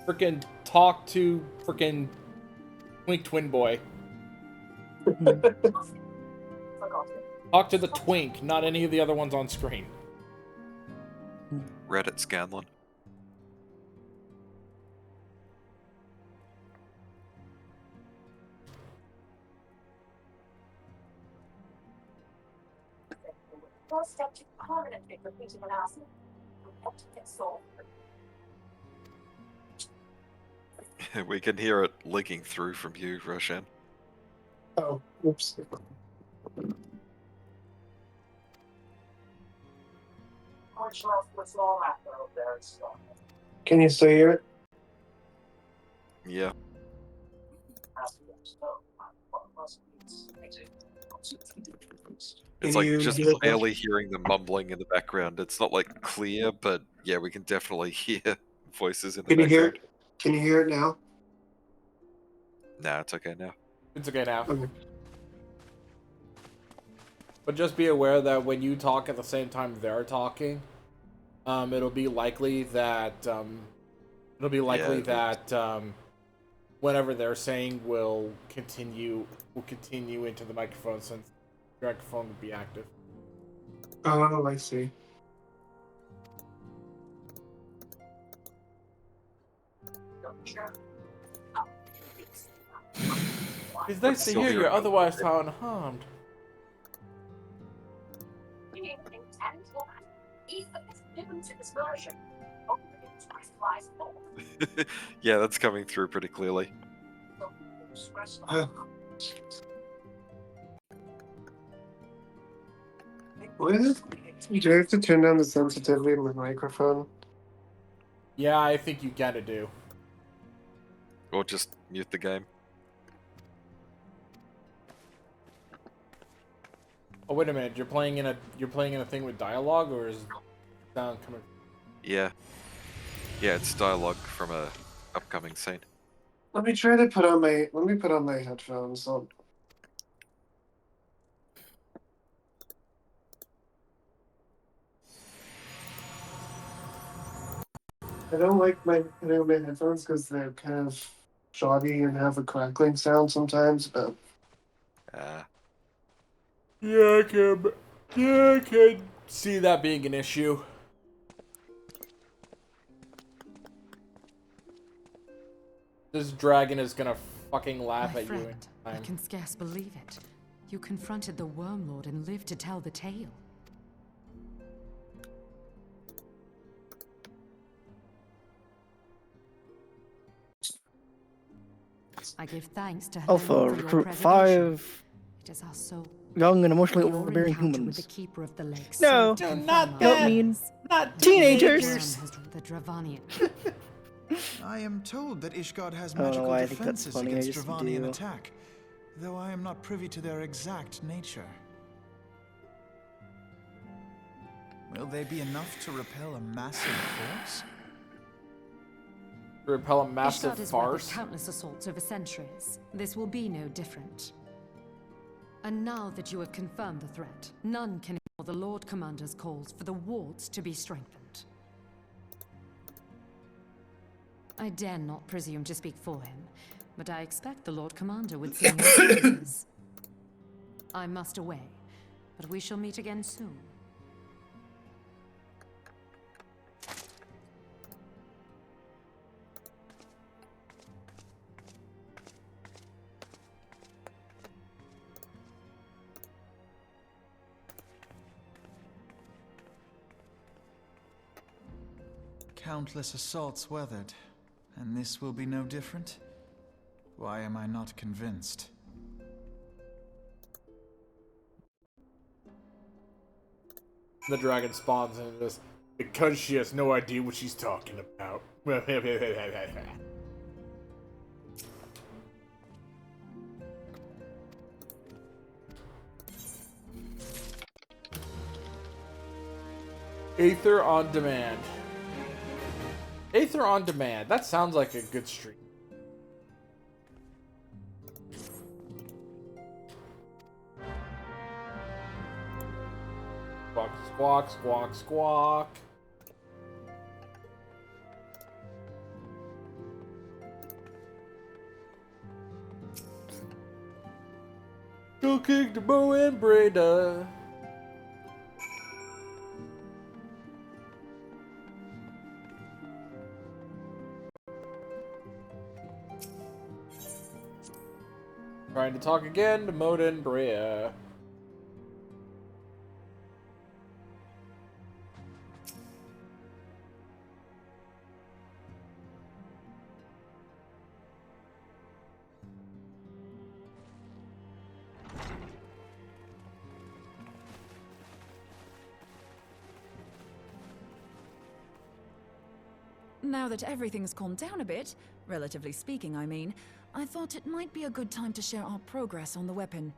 Frickin' talk to frickin' Twink Twin Boy. Talk to the Twink, not any of the other ones on screen. Reddit Scanlan. We can hear it leaking through from you, Roshan. Oh, oops. Can you still hear it? Yeah. It's like just barely hearing the mumbling in the background. It's not like clear, but yeah, we can definitely hear voices in the Can you hear background. it? Can you hear it now? Nah, it's okay now. It's okay now. Okay. But just be aware that when you talk at the same time they're talking, it'll be likely that whatever they're saying will continue into the microphone since the microphone will be active. Oh, I see. It's nice to hear you're otherwise unharmed. Yeah, that's coming through pretty clearly. What is it? Do I have to turn down the sensitivity of my microphone? Yeah, I think you gotta do. Or just mute the game. Oh wait a minute, you're playing in a thing with dialogue, or is sound coming? Yeah. Yeah, it's dialogue from a upcoming scene. Let me try to put on my headphones. I don't like my headphones because they're kind of shoddy and have a crackling sound sometimes, but Yeah, I can see that being an issue. This dragon is gonna fucking laugh My at friend, you in I time. can scarce believe it. You confronted the Worm Lord and lived to tell the tale. I give thanks to Alpha, Helena for your recruit preservation. 5 It is our soul. young and emotionally Your overbearing encounter humans. with the Keeper of the Lake No, served to confirm not our don't that. mean Not teenagers. Worm has the Dravanian. I am told that Ishgard has I don't know magical why I think that's defenses funny, I against just Dravanian do. attack, though I am not privy to their exact nature. Will they be enough to repel a massive force? To repel a massive Ishgard has farce. weathered countless assaults over centuries. This will be no different. And now that you have confirmed the threat, none can ignore the Lord Commander's calls for the wards to be strengthened. I dare not presume to speak for him, but I expect the Lord Commander would see no differences. I must away, but we shall meet again soon. Countless assaults weathered, and this will be no different? Why am I not convinced? The dragon spawns into this because she has no idea what she's talking about. Aether on Demand. Aether on Demand. That sounds like a good stream. Squawk, squawk, squawk, squawk. Go kick the bow and Breda. Trying to talk again to Moda and Brea. Now that everything's calmed down a bit, relatively speaking I mean, I thought it might be a good time to share our progress on the weapon.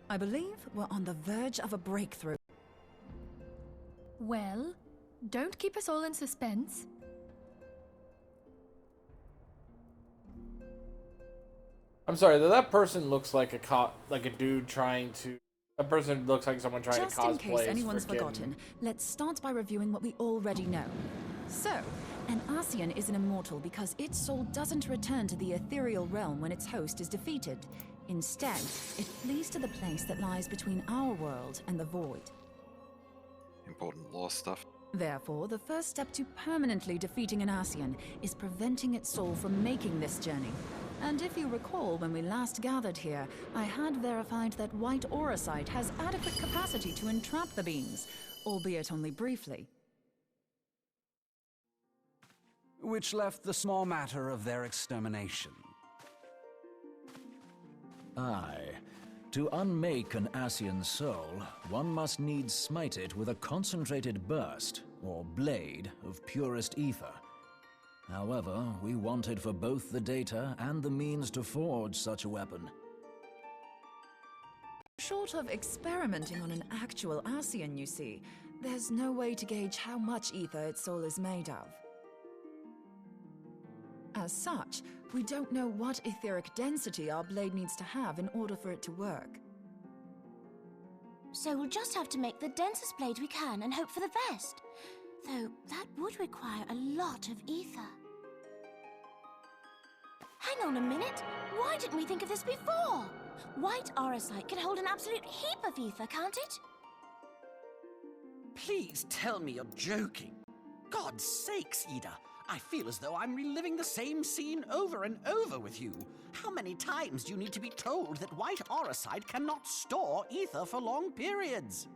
I believe we're on the verge of a breakthrough. Well, don't keep us all in suspense. I'm sorry, that person looks like a dude trying to. That person looks like someone trying Just to cosplay. in case anyone's frickin'... forgotten, let's start by reviewing what we already know. So, an Ascian is an immortal because its soul doesn't return to the ethereal realm when its host is defeated. Instead, it flees to the place that lies between our world and the void. Important lore stuff. Therefore, the first step to permanently defeating an Ascian is preventing its soul from making this journey. And if you recall, when we last gathered here, I had verified that white auracite has adequate capacity to entrap the beings, albeit only briefly. Which left the small matter of their extermination. Aye. To unmake an Ascian soul, one must needs smite it with a concentrated burst, or blade, of purest ether. However, we wanted for both the data and the means to forge such a weapon. Short of experimenting on an actual Ascian, you see, there's no way to gauge how much ether its soul is made of. As such, we don't know what etheric density our blade needs to have in order for it to work. So we'll just have to make the densest blade we can and hope for the best. Though that would require a lot of ether. Hang on a minute! Why didn't we think of this before? White auracite can hold an absolute heap of ether, can't it? Please tell me you're joking. God's sakes, Ida. I feel as though I'm reliving the same scene over and over with you. How many times do you need to be told that white auracite cannot store ether for long periods?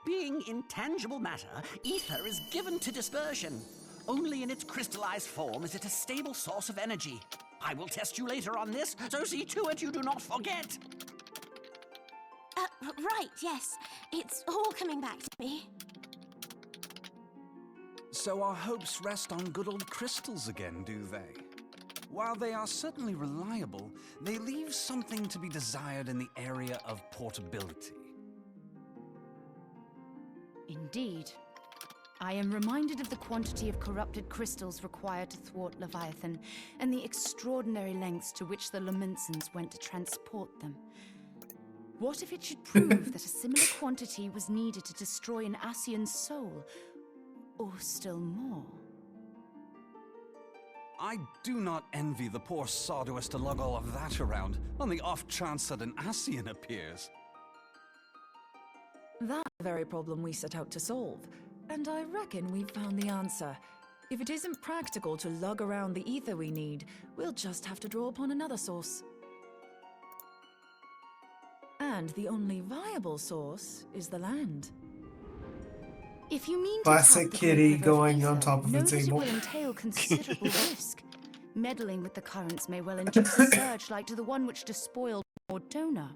Being intangible matter, ether is given to dispersion. Only in its crystallized form is it a stable source of energy. I will test you later on this, so see to it you do not forget. Right, yes. It's all coming back to me. So our hopes rest on good old crystals again, do they? While they are certainly reliable, they leave something to be desired in the area of portability. Indeed. I am reminded of the quantity of corrupted crystals required to thwart Leviathan, and the extraordinary lengths to which the Lamentsons went to transport them. What if it should prove that a similar quantity was needed to destroy an Ascian's soul? Or still more? I do not envy the poor sod who has to lug all of that around, on the off chance that an Ascian appears. That's the very problem we set out to solve, and I reckon we've found the answer. If it isn't practical to lug around the ether we need, we'll just have to draw upon another source. And the only viable source is the land. If you mean to Classic tap the kitty river of going ether, on top of know the that it table. will entail considerable risk. Meddling with the currents may well induce a surge like to the one which despoiled Ordona.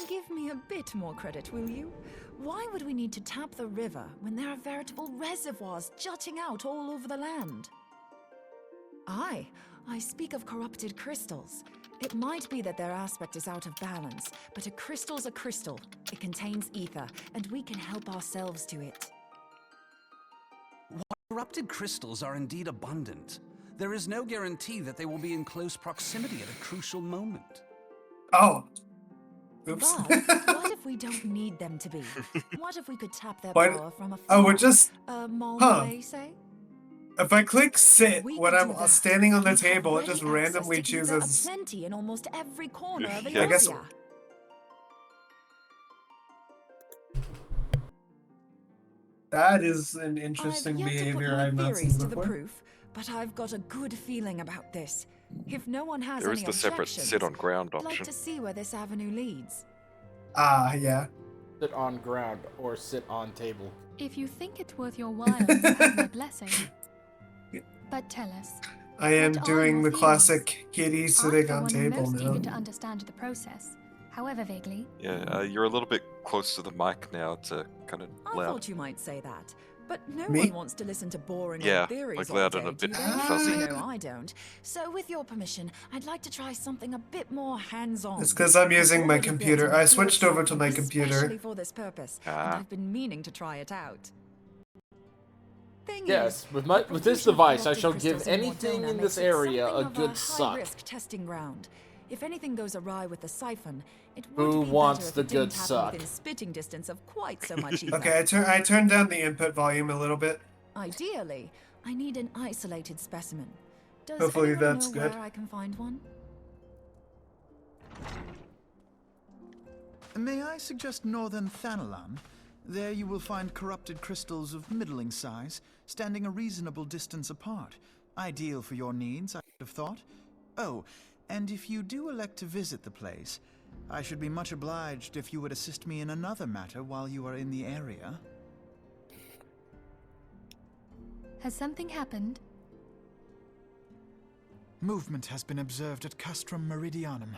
Give me a bit more credit, will you? Why would we need to tap the river when there are veritable reservoirs jutting out all over the land? Aye, I speak of corrupted crystals. It might be that their aspect is out of balance, but a crystal's a crystal. It contains ether, and we can help ourselves to it. While corrupted crystals are indeed abundant, there is no guarantee that they will be in close proximity at a crucial moment. Oh. Oops. But what if we don't need them to be? What if we could tap their What? power from afar? Oh, we're just... mile Huh. away, say? If I click sit We when could I'm do that. standing on the We'd have table, it ready just access randomly to ether chooses... aplenty in almost every corner of Yeah. I guess- Eorzea. That is an I've interesting yet to put behavior my I've not theories seen to the before. proof, but I've got a good feeling about this. If no one has There any is the separate objections, sit on ground I'd like option. to see where this avenue leads. Ah, yeah. Sit on ground or sit on table. If you think it's worth your while, you have my blessing. But tell us. I am what are doing your the feelings? classic kitty I, sitting for on one, am table most now. eager to understand the process, however vaguely. Yeah, you're a little bit close to the mic now. It's kind of I loud. thought you might say that, but no Me? one wants to listen to boring Yeah, old theories like all loud day, and a do bit they? fuzzy. I know I don't. So, with your permission, I'd like to try something a bit more hands-on. It's because I'm using I've my already built computer. a I big switched over to siphon my computer. especially for this purpose, and Ah. I've been meaning to try it out. Thing Yes, is, with the this profusion of device, I corrupted shall crystals give in anything Mordona in this makes it area something a of good suck. high-risk testing ground. If anything goes awry with the siphon, it Who would be wants better if the it didn't good happen suck? within spitting distance of quite so much ether. Okay, I turned down the input volume a little bit. Ideally, I need an isolated specimen. Does Hopefully anyone that's know good. where I can find one? May I suggest northern Thanalan? There you will find corrupted crystals of middling size, standing a reasonable distance apart. Ideal for your needs, I would have thought. Oh, and if you do elect to visit the place, I should be much obliged if you would assist me in another matter while you are in the area. Has something happened? Movement has been observed at Castrum Meridianum.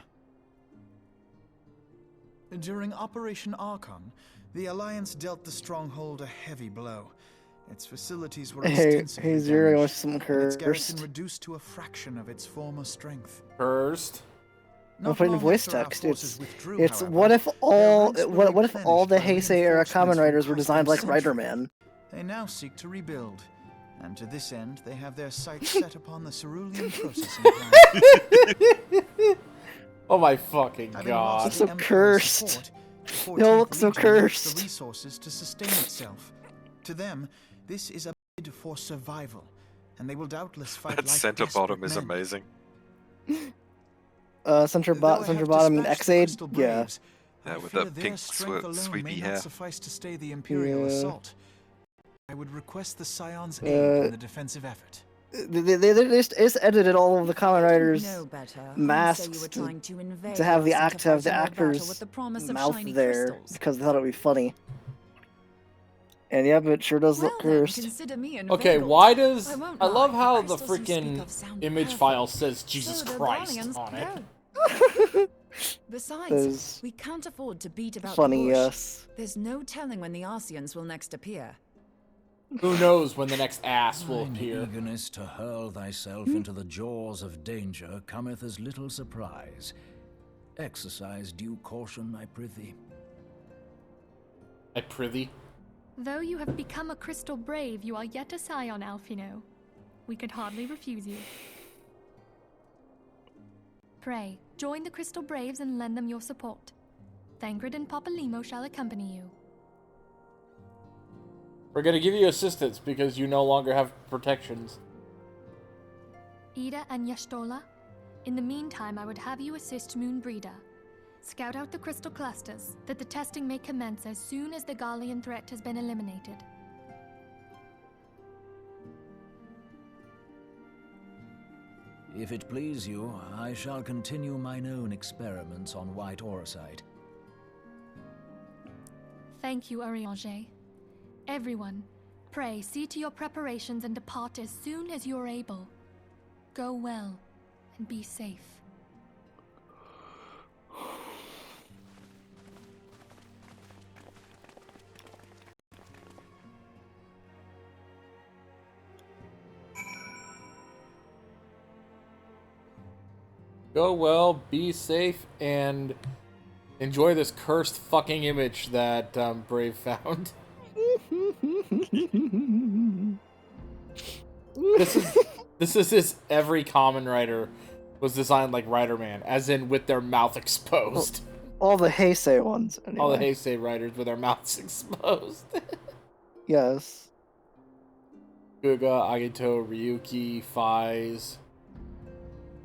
During Operation Archon, the Alliance dealt the stronghold a heavy blow. Its facilities were extensively Hey Zero, damaged, what's some and its garrison cursed? reduced to a fraction of its former strength. Cursed. I'm putting long voice after our text. forces withdrew, It's however, what if all ranks were what if all the replenished Heisei by era Kamen reinforcements from Riders were designed like Custom Sentry. Riderman? They now seek to rebuild, and to this end they have their sights set upon the cerulean processing plant. Oh my fucking Having god. lost It's so the Emperor's cursed. support, the They all 14th look so Legion lacks cursed. the resources to sustain itself. To them, this is a bid for survival, and they will doubtless fight That like center bottom desperate is men. amazing. Center Though I have bottom, dispatched the X-Aid? Crystal Yeah. Braves, Yeah, I with fear that their pink strength alone sweepy may hair. not suffice to stay the Imperial Yeah. assault. I would request the Scion's aid in the defensive effort. They just edited all of the Kamen Riders No better. masks Say you were trying to invade to have the us and act to have the fight an old battle actor's with the promise of mouth shiny there crystals. because they thought it would be funny. And yeah, but it sure does look Well then, cursed. consider me Okay, inveigled. why does I won't I love lie, how the the crystals you speak freaking of sound image perfect. file says Jesus So do Christ Garleans on it? grow. Besides, Is we can't afford to beat about funny, the bush. yes. There's no telling when the Ascians will next appear. Who knows when the next ass will Thine appear? eagerness to hurl thyself into the jaws of danger cometh as little surprise. Exercise due caution, I prithee. I prithee. Though you have become a crystal brave, you are yet a scion, Alphino. We could hardly refuse you. Pray, join the crystal braves and lend them your support. Thangrid and Papalimo shall accompany you. We're gonna give you assistance because you no longer have protections. Ida and Yashtola, in the meantime I would have you assist Moonbreeder. Scout out the crystal clusters, that the testing may commence as soon as the Garlean threat has been eliminated. If it please you, I shall continue mine own experiments on white orosite. Thank you, Urianger. Everyone, pray see to your preparations and depart as soon as you're able. Go well, and be safe. Go well, be safe, and enjoy this cursed fucking image that Brave found. This is his every common writer was designed like Rider-Man, as in with their mouth exposed. All the Heisei ones, anyway. All the Heisei riders with their mouths exposed. Yes. Kuga, Agito, Ryuki, Faiz,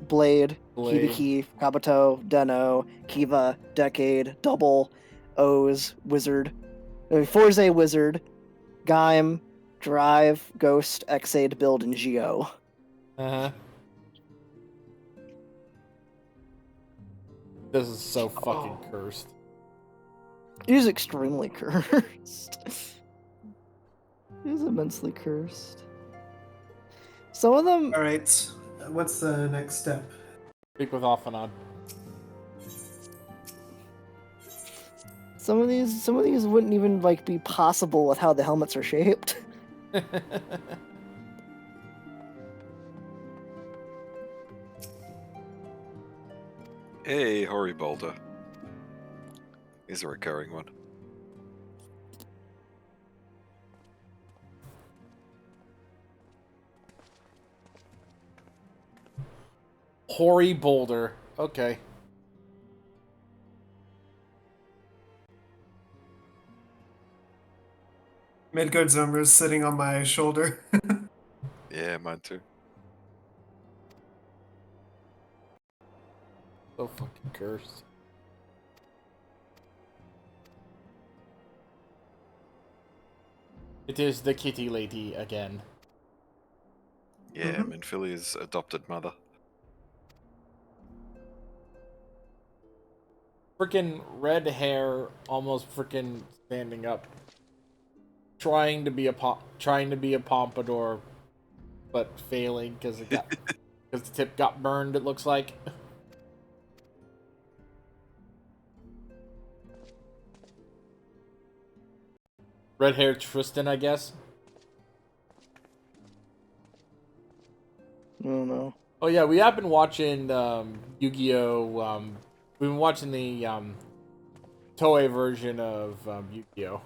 Blade, Blade. Hibiki, Kabuto, Den-O, Kiva, Decade, Double, O's, Wizard, Forze Wizard, Gaim, Drive, Ghost, Xaid, Build, and Geo. Uh-huh. This is so fucking cursed. It is extremely cursed. It is immensely cursed. Some of them... Alright, what's the next step? Speak with Ophanon. Some of these wouldn't even like be possible with how the helmets are shaped. Hey, Hori Boulder. He's a recurring one. Hori Boulder. Okay. Midgard Zummer's sitting on my shoulder. Yeah, mine too. So fucking cursed. It is the kitty lady again. Yeah, Minfilia's adopted mother. Freaking red hair, almost freaking standing up, trying to be a pompadour, but failing because it got because the tip got burned. It looks like. Red hair Tristan, I guess. I don't know. Oh yeah, we have been watching Yu-Gi-Oh! We've been watching the Toei version of Yu-Gi-Oh!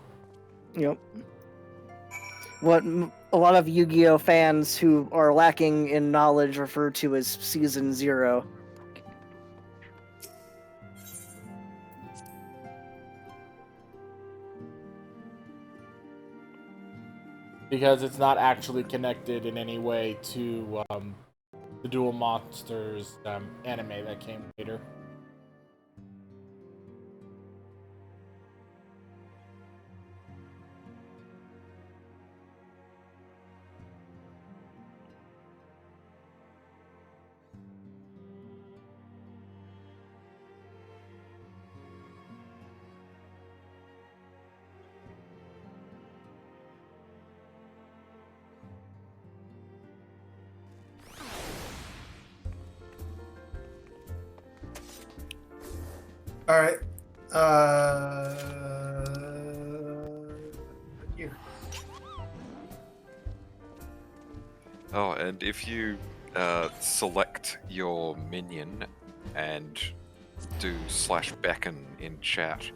Yep. What a lot of Yu-Gi-Oh fans who are lacking in knowledge refer to as Season 0. Because it's not actually connected in any way to the Duel Monsters anime that came later. Alright. Here. Oh, and if you select your minion and do /beckon in chat,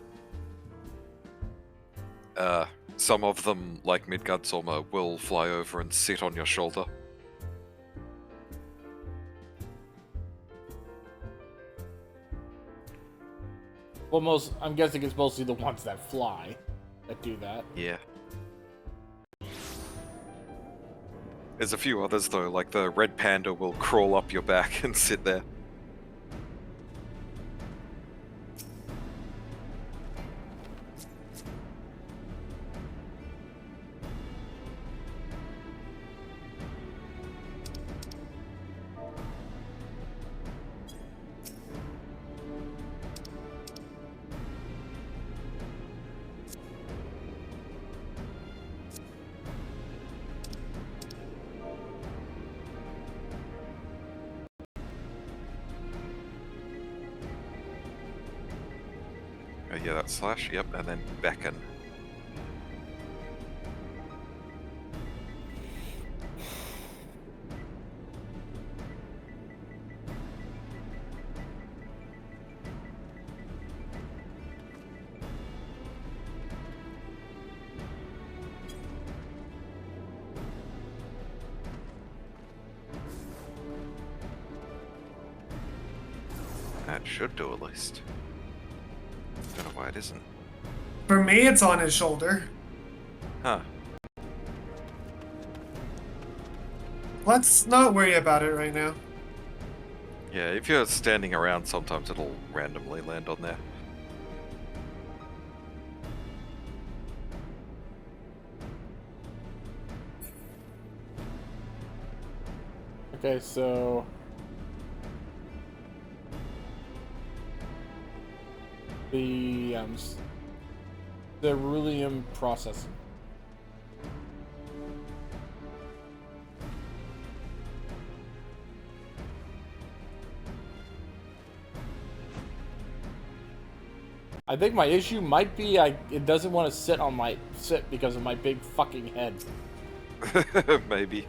some of them, like Midgardsormr, will fly over and sit on your shoulder. Well, I'm guessing it's mostly the ones that fly that do that. Yeah. There's a few others though, like the red panda will crawl up your back and sit there. Yeah, that slash, yep, and then beckon. should do at least. Don't know why it isn't. For me, it's on his shoulder. Huh. Let's not worry about it right now. Yeah, if you're standing around, sometimes it'll randomly land on there. Okay, so the ceruleum processing. I think my issue might be it doesn't want to sit because of my big fucking head. Maybe.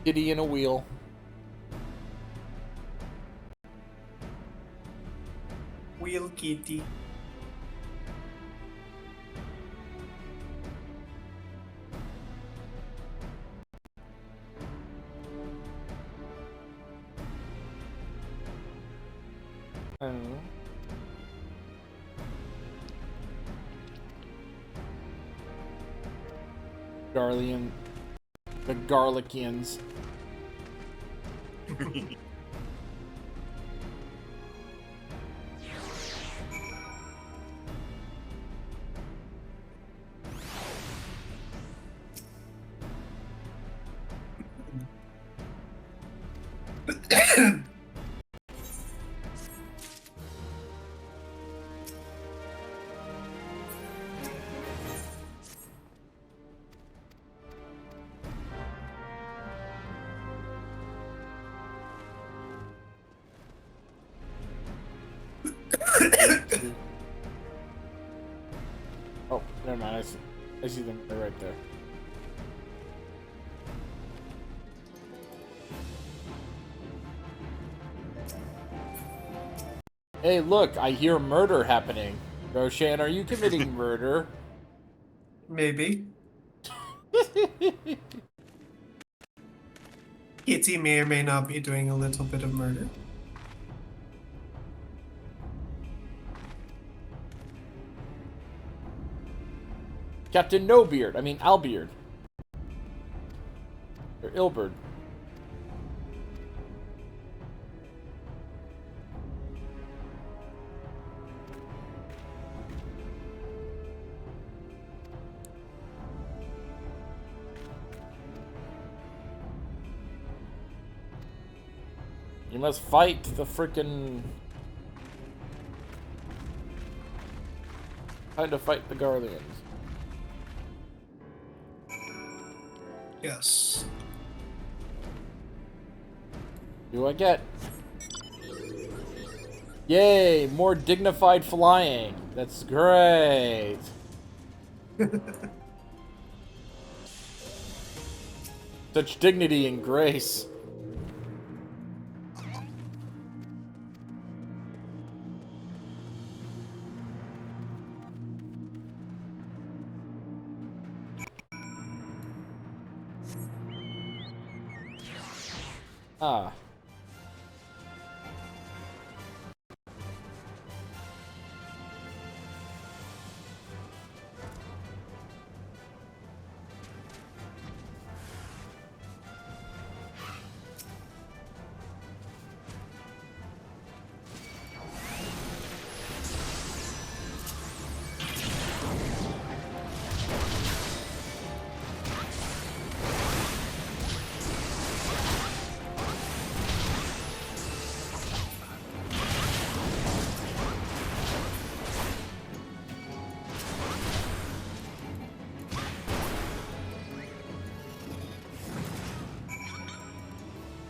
Kitty in a wheel. Wheel kitty. I don't know. Garlian. The Garlicians. Oh, never mind. I see them. They're right there. Hey, look! I hear murder happening. Roshan, are you committing murder? Maybe. Kitty may or may not be doing a little bit of murder. Captain No Beard. I mean, Albeard. Or Ilberd. You must fight the frickin'... Time to fight the Garleans. Yes. Do I get? Yay! More dignified flying. That's great. Such dignity and grace. Ah.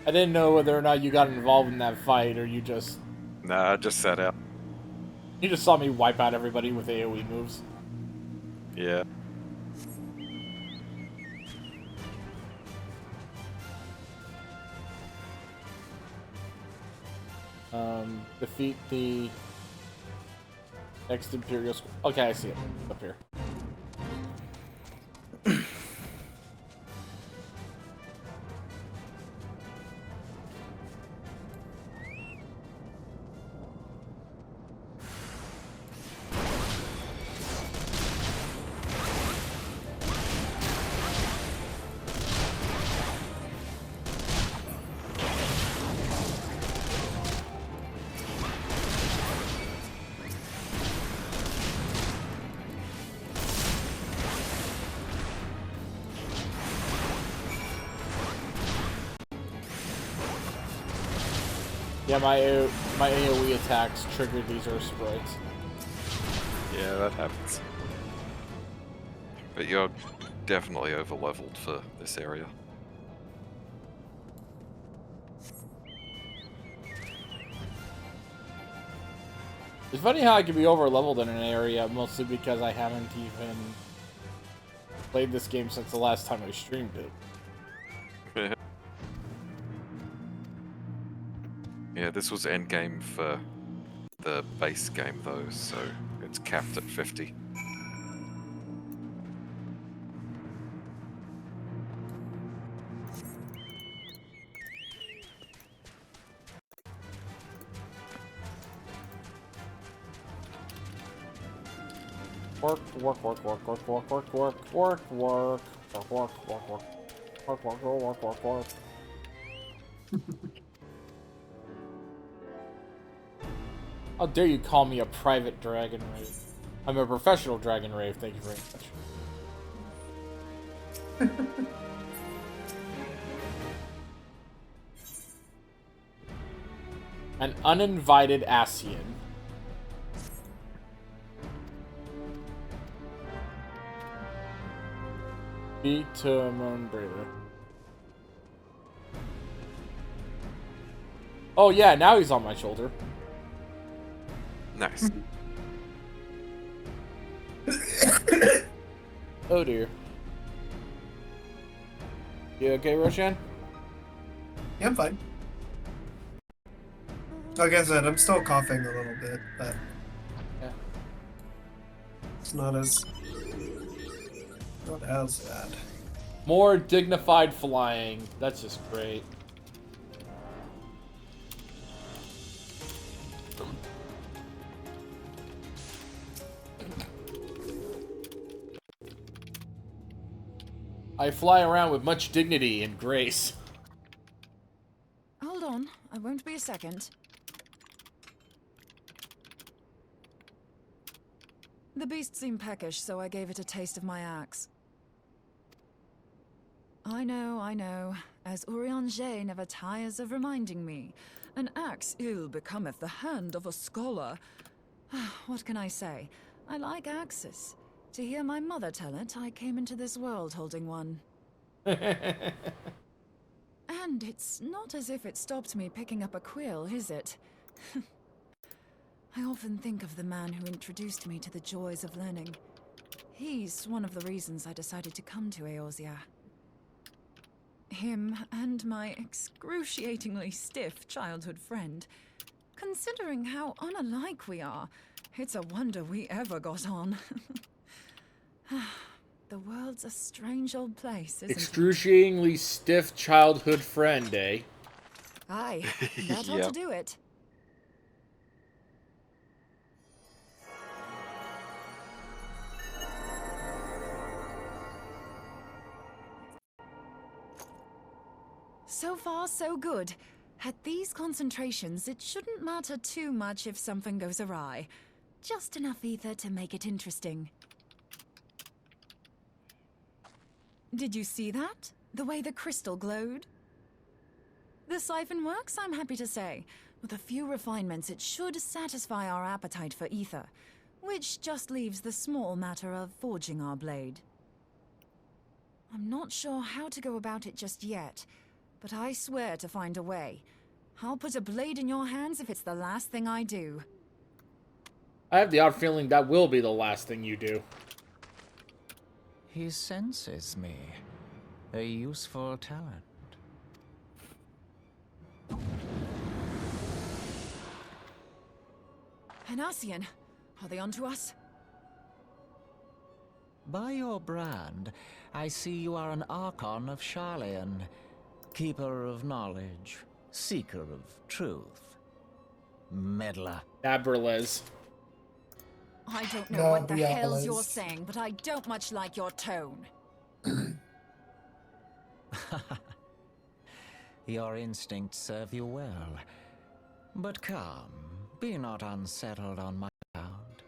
I didn't know whether or not you got involved in that fight, or you just... Nah, I just sat out. You just saw me wipe out everybody with AoE moves. Yeah. Defeat the next Imperial... Okay, I see it. Up here. Yeah, my AoE attacks triggered these Earth sprites. Yeah, that happens. But you're definitely over-leveled for this area. It's funny how I can be over-leveled in an area, mostly because I haven't even played this game since the last time I streamed it. Yeah, this was endgame for the base game though, so it's capped at 50. Work. How dare you call me a private Dragonrave? I'm a professional Dragonrave, thank you very much. An uninvited Ascian. Beat to Moonbreather. Oh yeah, now he's on my shoulder. Nice. Oh dear. You okay, Roshan? Yeah, I'm fine. Like I said, I'm still coughing a little bit, but yeah. It's not as bad. More dignified flying. That's just great. I fly around with much dignity and grace. Hold on, I won't be a second. The beast seemed peckish, so I gave it a taste of my axe. I know, as Urianger never tires of reminding me. An axe ill becometh the hand of a scholar. What can I say? I like axes. To hear my mother tell it, I came into this world holding one. And it's not as if it stopped me picking up a quill, is it? I often think of the man who introduced me to the joys of learning. He's one of the reasons I decided to come to Eorzea. Him and my excruciatingly stiff childhood friend. Considering how unalike we are, it's a wonder we ever got on. The world's a strange old place, isn't it? Excruciatingly stiff childhood friend, eh? Aye, that ought to do it. So far, so good. At these concentrations, it shouldn't matter too much if something goes awry. Just enough ether to make it interesting. Did you see that? The way the crystal glowed? The siphon works, I'm happy to say. With a few refinements, it should satisfy our appetite for ether, which just leaves the small matter of forging our blade. I'm not sure how to go about it just yet, but I swear to find a way. I'll put a blade in your hands if it's the last thing I do. I have the odd feeling that will be the last thing you do. He senses me. A useful talent. An Ascian, are they onto us? By your brand, I see you are an Archon of Sharlayan. Keeper of knowledge. Seeker of truth. Meddler. Aberles. I don't know what the hell's you're saying, but I don't much like your tone. Your instincts serve you well. But come, be not unsettled on my account.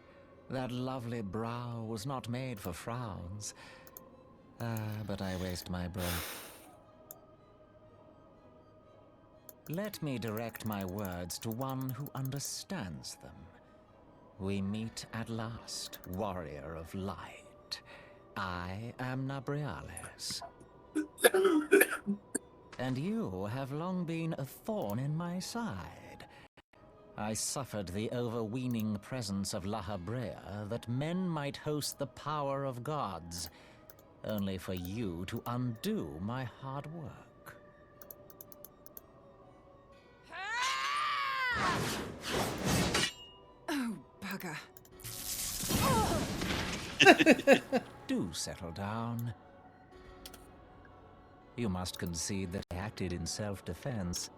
That lovely brow was not made for frowns. But I waste my breath. Let me direct my words to one who understands them. We meet at last, warrior of light. I am Nabriales. And you have long been a thorn in my side. I suffered the overweening presence of La Habrea that men might host the power of gods, only for you to undo my hard work. Oh, bugger. Do settle down. You must concede that I acted in self-defense.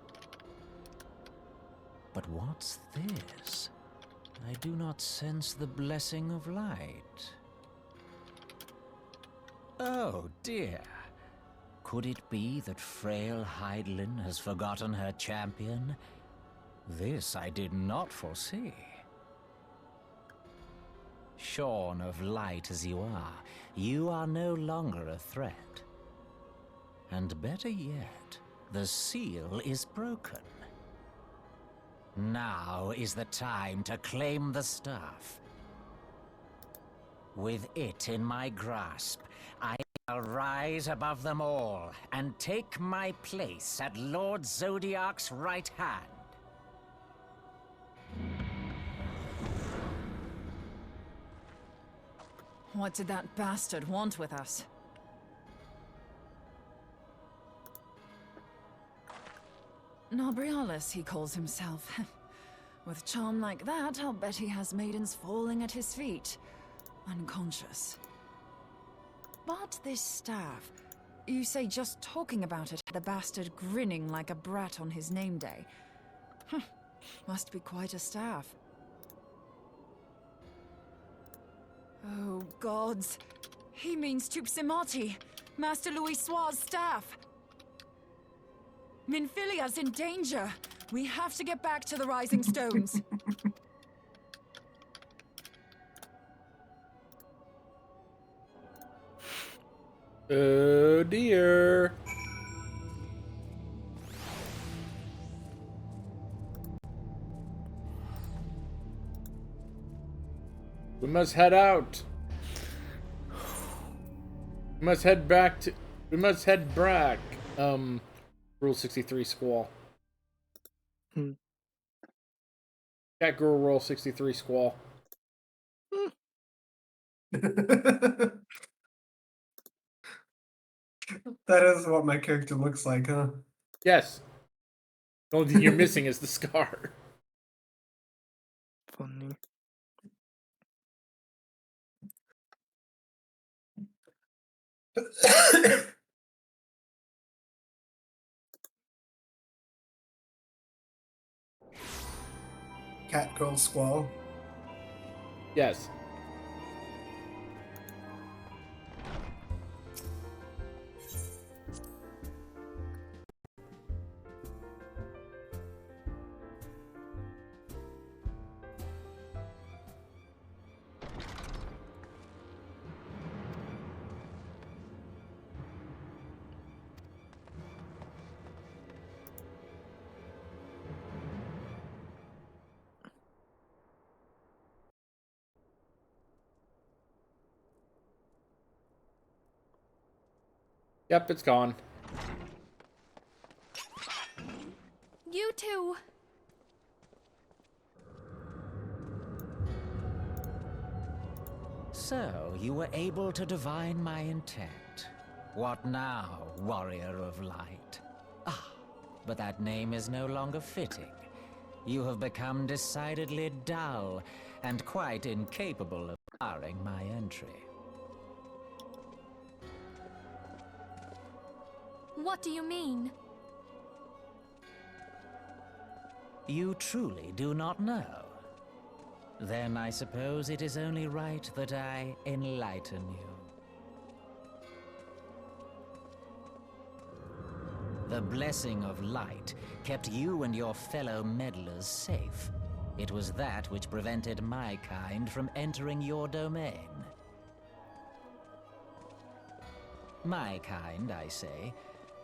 But what's this? I do not sense the blessing of light. Oh dear. Could it be that frail Hydaelyn has forgotten her champion? This I did not foresee. Shorn of light as you are no longer a threat. And better yet, the seal is broken. Now is the time to claim the staff. With it in my grasp, I shall rise above them all and take my place at Lord Zodiac's right hand. What did that bastard want with us? Nabriales, he calls himself. With charm like that, I'll bet he has maidens falling at his feet, unconscious. But this staff, you say just talking about it, the bastard grinning like a brat on his name day. Must be quite a staff. Oh, gods. He means Tupsimati, Master Louis Soir's staff. Minfilia's in danger. We have to get back to the Rising Stones. Oh dear. We must head out. We must head back. Rule 63 squall. Cat girl roll 63 squall. That is what my character looks like, huh? Yes. The only thing you're missing is the scar. Funny. Cat girl squall. Yes. Yep, it's gone. You too. So, you were able to divine my intent. What now, warrior of light? Ah, but that name is no longer fitting. You have become decidedly dull, and quite incapable of barring my entry. What do you mean? You truly do not know? Then I suppose it is only right that I enlighten you. The blessing of light kept you and your fellow meddlers safe. It was that which prevented my kind from entering your domain. My kind, I say,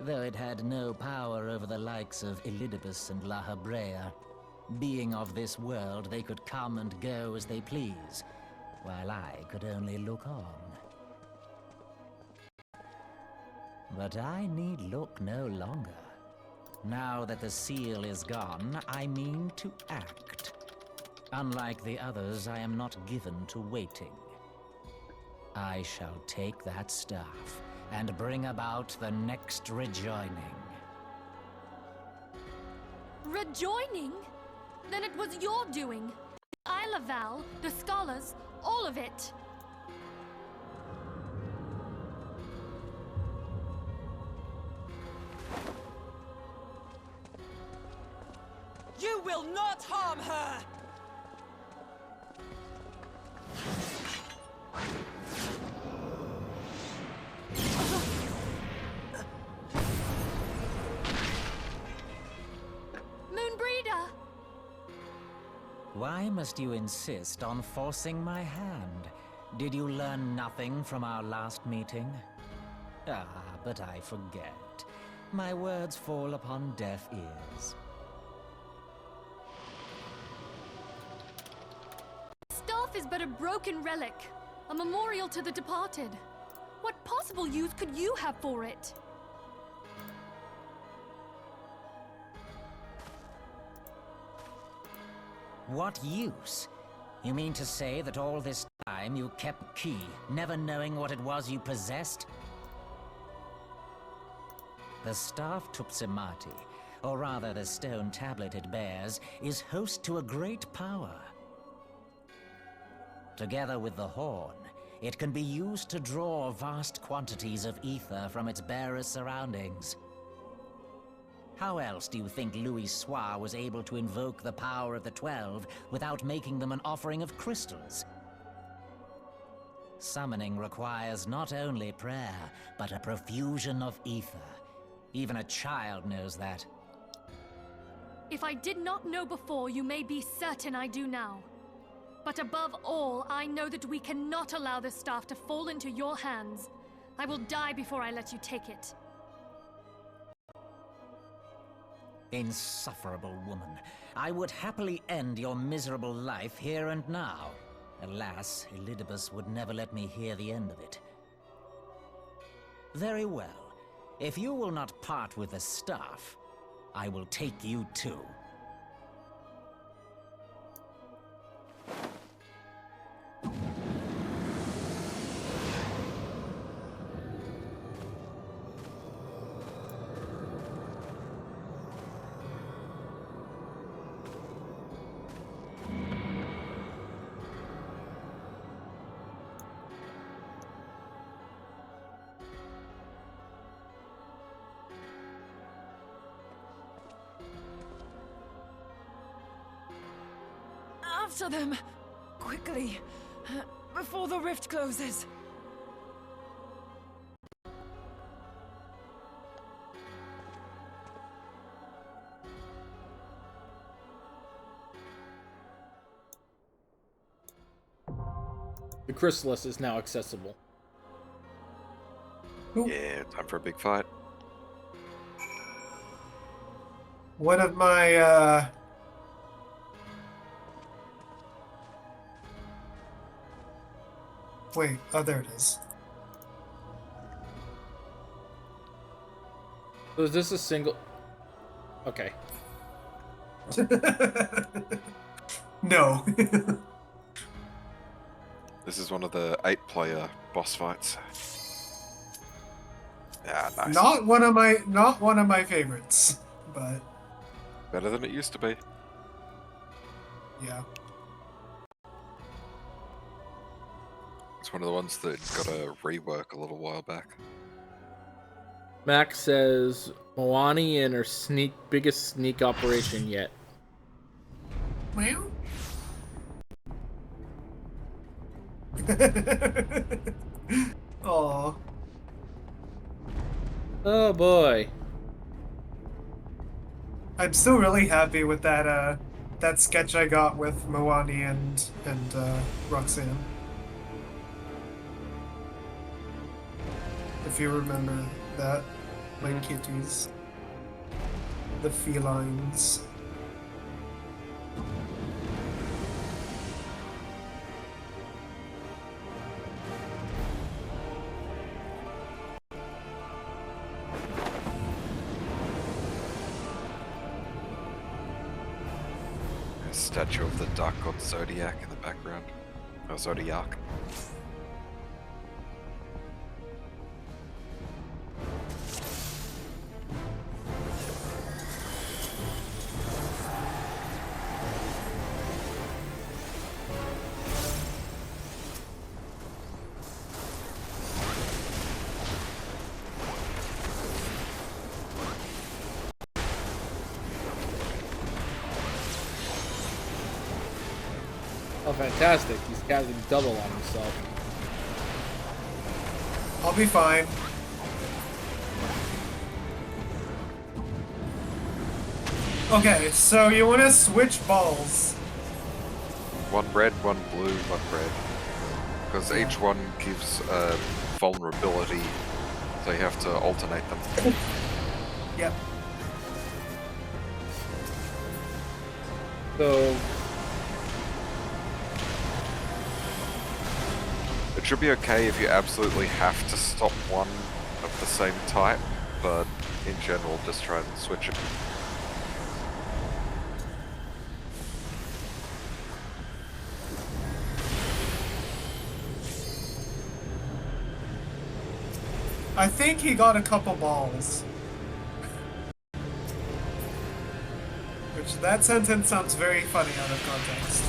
though it had no power over the likes of Elidibus and La Hebrea. Being of this world, they could come and go as they please, while I could only look on. But I need look no longer. Now that the seal is gone, I mean to act. Unlike the others, I am not given to waiting. I shall take that staff and bring about the next rejoining. Rejoining? Then it was your doing. Isle of Val, the scholars, all of it. You will not harm her! Moonbreeder! Why must you insist on forcing my hand? Did you learn nothing from our last meeting? Ah, but I forget. My words fall upon deaf ears. Staff is but a broken relic, a memorial to the departed. What possible use could you have for it? What use? You mean to say that all this time you kept key, never knowing what it was you possessed? The staff Tupsimati, or rather the stone tablet it bears, is host to a great power. Together with the horn, it can be used to draw vast quantities of ether from its bearer's surroundings. How else do you think Louis Soir was able to invoke the power of the 12 without making them an offering of crystals? Summoning requires not only prayer, but a profusion of ether. Even a child knows that. If I did not know before, you may be certain I do now. But above all, I know that we cannot allow this staff to fall into your hands. I will die before I let you take it. Insufferable woman. I would happily end your miserable life here and now. Alas, Elidibus would never let me hear the end of it. Very well. If you will not part with the staff, I will take you too. After them! Quickly! Before the rift closes! The Chrysalis is now accessible. Yeah, time for a big fight. One of my, Wait, oh, there it is. So is this a single... Okay. No. This is one of the 8-player boss fights. Yeah, nice. Not one of my favorites, but Better than it used to be. yeah. It's one of the ones that got a rework a little while back. Max says Moani and her biggest sneak operation yet. Well. Oh. Oh boy. I'm still really happy with that that sketch I got with Moani and Roxanne. If you remember that. My kitties. The felines. A statue of the dark god Zodiac in the background. Oh, Zodiac. Oh, fantastic. He's casting double on himself. I'll be fine. Okay, so you want to switch balls. One red, one blue, one red. Because each one gives vulnerability, so you have to alternate them. Yep. So it should be okay if you absolutely have to stop one of the same type, but in general, just try and switch it. I think he got a couple balls. Which, that sentence sounds very funny out of context.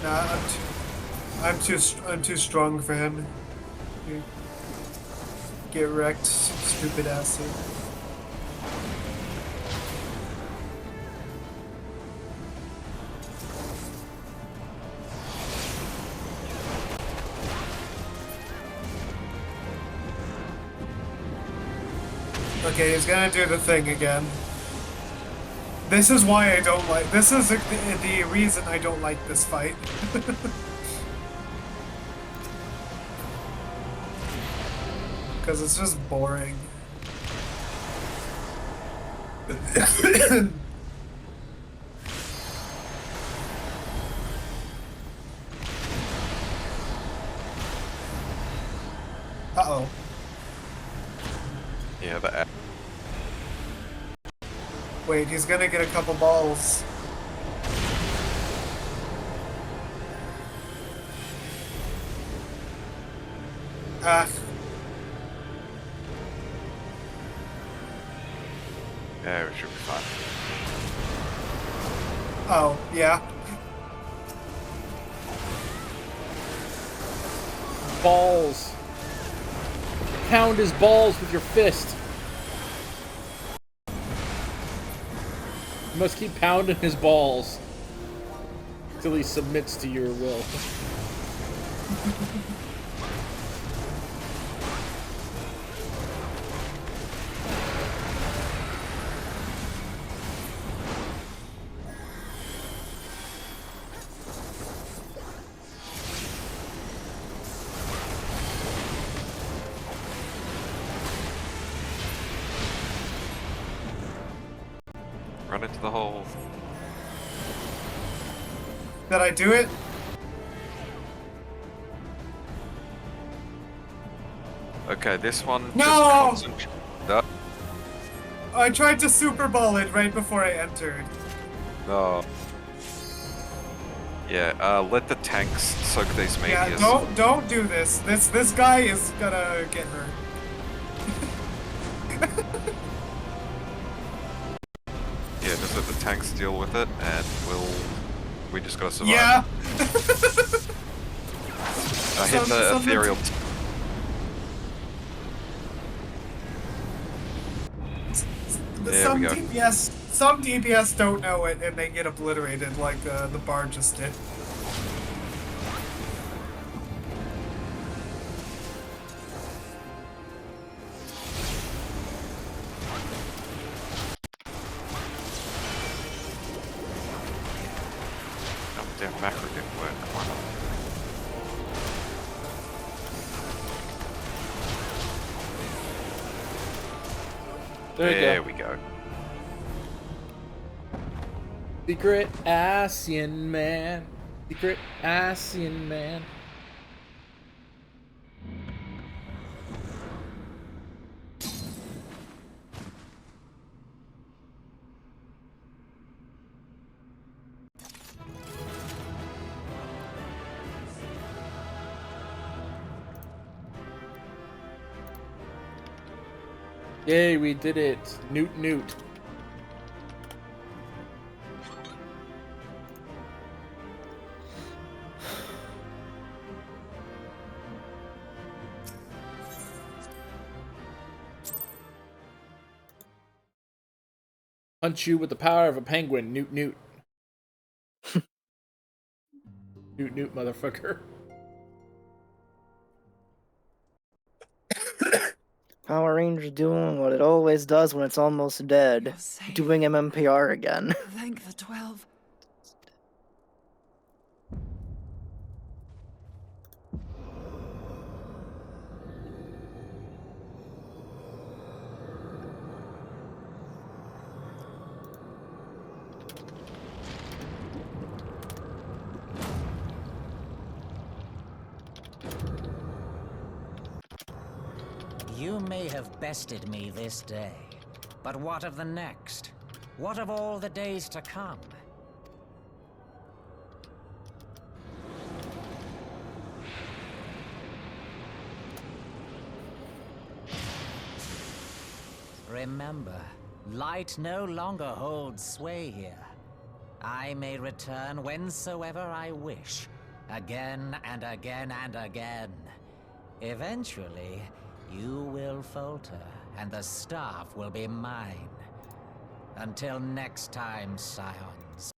Nah, I'm too strong for him. Get wrecked, stupid ass. Okay, he's gonna do the thing again. This is why I don't like. This is the reason I don't like this fight. Because it's just boring. Uh-oh. Yeah, the Wait, he's gonna get a couple balls. Ah. Yeah, it should be fine. Oh, yeah. balls. Pound his balls with your fist. You must keep pounding his balls till he submits to your will. Run into the hole. Did I do it? Okay, this one. No! Just concentrate. No. I tried to Super Bowl it right before I entered. No. Yeah, let the tanks soak these medias. Yeah, don't do this. This guy is gonna get hurt. Yeah, just let the tanks deal with it, and we just gotta survive. Yeah. I hit the ethereal. There we go. Some DPS don't know it and they get obliterated like the bar just did. Oh, damn, macro didn't work. Why not? There we go. Secret Ascian man. Secret Ascian man. Yay, we did it. Newt Newt. Punch you with the power of a penguin, Newt Newt. Newt Newt, motherfucker. Power Ranger doing what it always does when it's almost dead. Doing MMPR again. Thank the 12. You may have bested me this day, but what of the next? What of all the days to come? Remember, light no longer holds sway here. I may return whensoever I wish, again and again and again. Eventually, you will falter, and the staff will be mine. Until next time, Scions.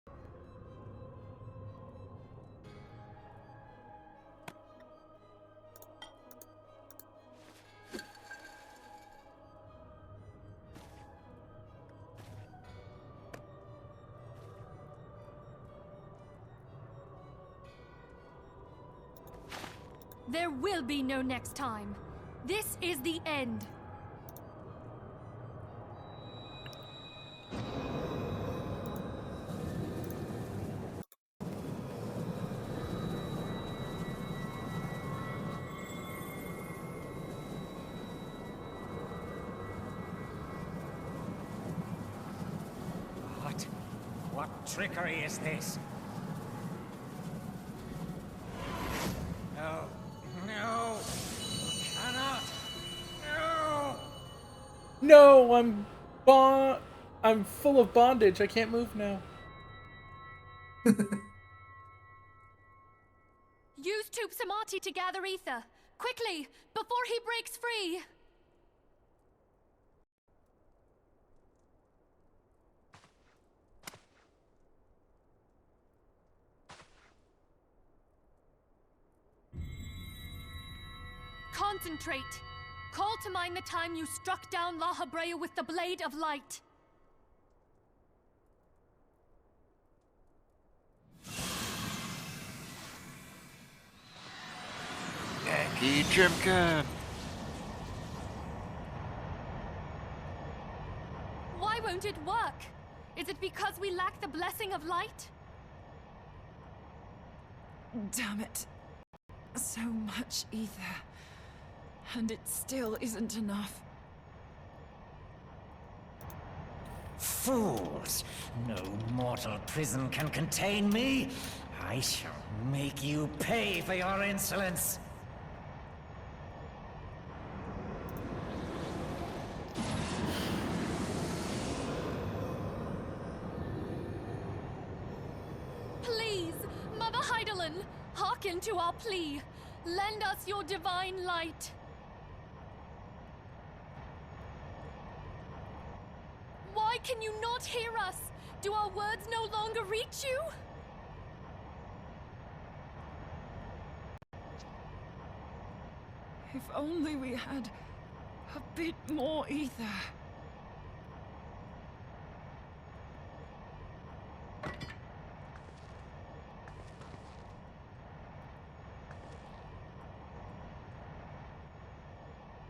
There will be no next time. This is the end. What trickery is this? No. No! Cannot! No! No, I'm full of bondage. I can't move now. Use Tube Samati to gather ether. Quickly, before he breaks free. Concentrate. Call to mind the time you struck down La Habrea with the Blade of Light. Yankee Jimkin! Why won't it work? Is it because we lack the blessing of light? Damn it. So much ether. And it still isn't enough. Fools! No mortal prison can contain me! I shall make you pay for your insolence! fallen, hearken to our plea. Lend us your divine light. Why can you not hear us? Do our words no longer reach you? If only we had a bit more ether.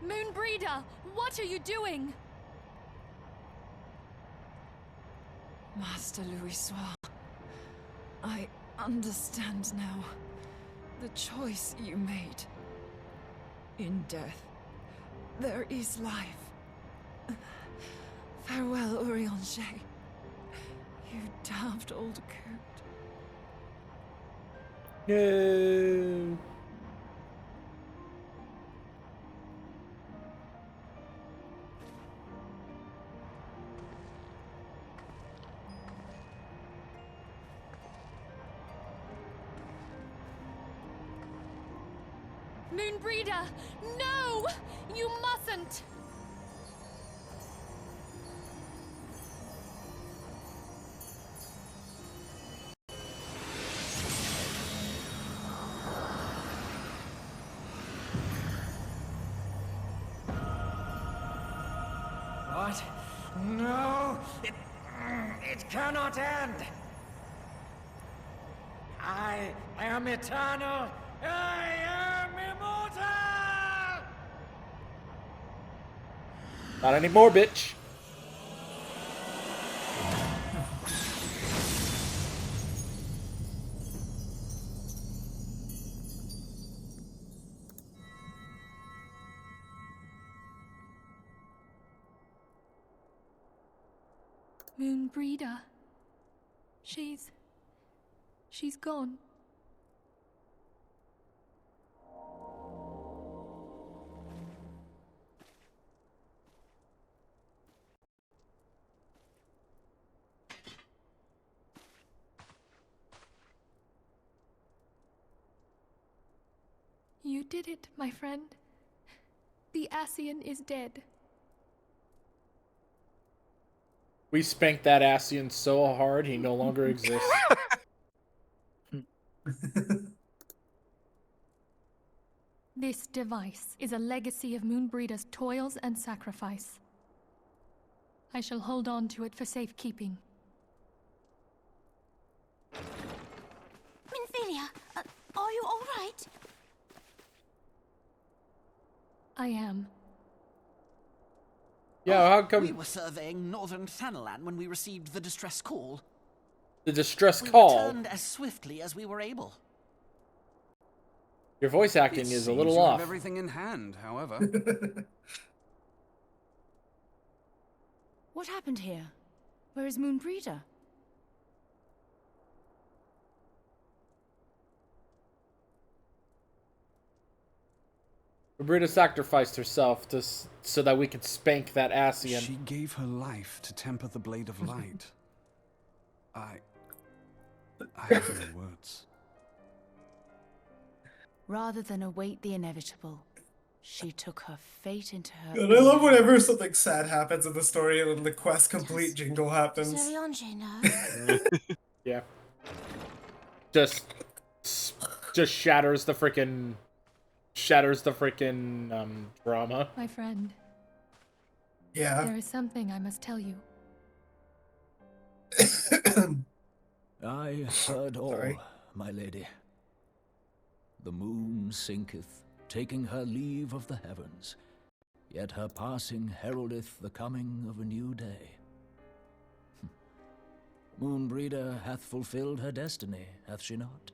Moonbreeder, what are you doing? Master Louisoix, I understand now the choice you made. In death, there is life. Farewell, Urianger. You daft old coot. No. Moonbreeder, no! You mustn't! What? No! It cannot end! I am eternal! I am immortal! Not anymore, bitch. Moonbreeder. She's gone. You did it, my friend. The Ascian is dead. We spanked that Ascian so hard he no longer exists. This device is a legacy of Moonbreeder's toils and sacrifice. I shall hold on to it for safekeeping. Minfilia, are you all right? I am. Yeah, how come... We were surveying northern Thanalan when we received the distress call. The distress We call? returned as swiftly as we were able. Your voice acting is a little off. Have everything in hand, however. What happened here? Where is Moonbreeder? Brita sacrificed herself so that we could spank that Ascian. She gave her life to temper the blade of light. I have no words. Rather than await the inevitable, she took her fate into her And I love whenever something sad happens in the story and then the quest complete jingle Does happens. Urianger know? Yeah. Just shatters the frickin' drama. My friend. Yeah. There is something I must tell you. I heard all, my lady. The moon sinketh, taking her leave of the heavens, yet her passing heraldeth the coming of a new day. Moonbreeder hath fulfilled her destiny, hath she not?